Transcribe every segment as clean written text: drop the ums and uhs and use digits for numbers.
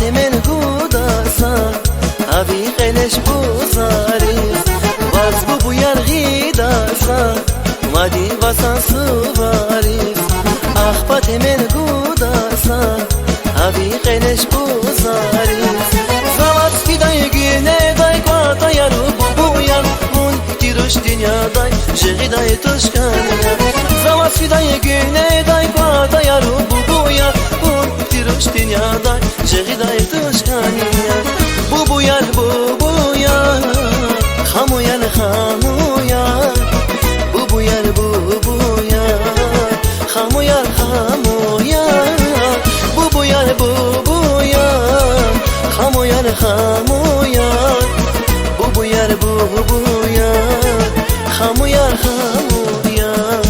hemen gudasa Avi qelesh buzaris Vaz bu yar gidasa Vadi vasan suvaris Akhpat hemen gudasa Avi qelesh buzaris Zavat fiday güne day Kvata yaru bu yar Mun tirush dinyaday Jighiday tushkaniya Zavat fiday güne day Kvata yaru bu yar Mun tirush dinyaday Jighiday tushkaniya Bu yar Hamu yar hamu yar Bu yar Hamu yar hamu yar Bu yar Hamu yar hamu yar Bu yar Hamu yar hamu yar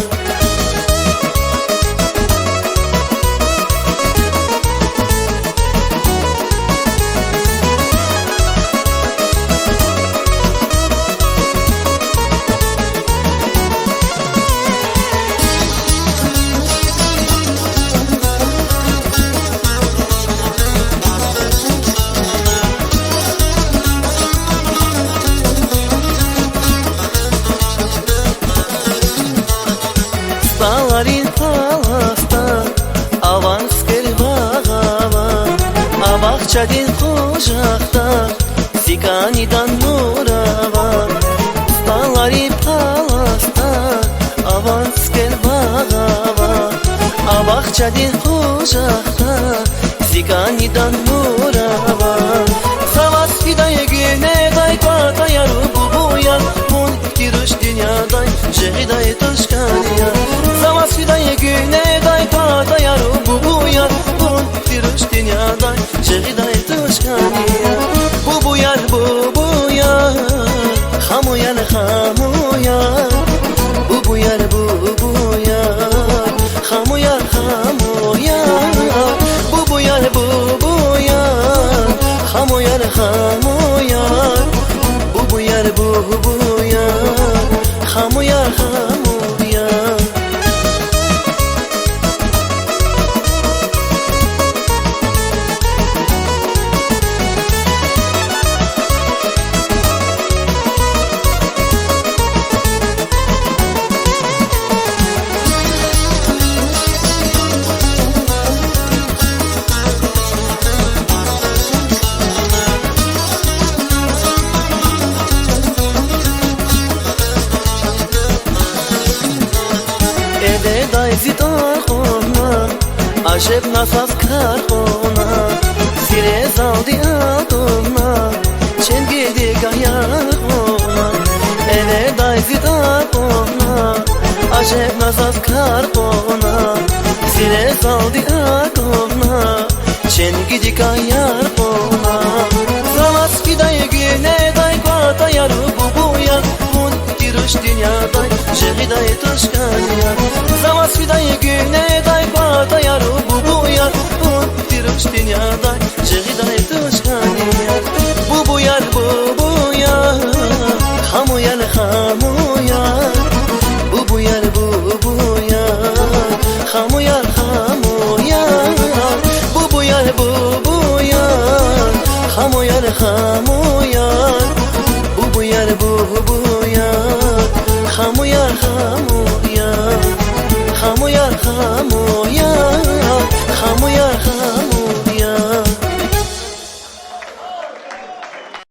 Dağların palasta Avans kervağava Abakçadin kucakta Siganidan nurava Dağların palasta Avans kervağava Abakçadin kucakta Siganidan nurava Zavas fidaya güne day Kvata yaru bu yar Mun tirush dinyaday Jighiday tushkaniya Zavas fidaya güne day Kvata yaru bu yar Mun tirush dinyaday Jighiday tushkaniya Bu yar Hamu yar hamu yar Bu yar Hamu yar hamu yar Bu yar Hamu yar hamu yar Bu yar Hamu yar hamu yar Day zitar khona Ajeb nasaz kar khona Sire zaldi adona Çengedi gayar khona Eve day zitar khona Ajeb nasaz kar khona Sire zaldi adona Çengedi gayar khona Zavas fidaya güne day Kvata yaru bu yar Mun tirush dinyaday Jighiday tushkaniya Zavas fidaya güne day Kvata yaru bu yar Mun tirush dinyaday Jighiday tushkaniya Bu yar Hamu yar hamu yar Bu yar Hamu yar hamu yar Bu yar Hamu yar hamu yar Bu yar Hamu yar hamu yar Hamu yar hamu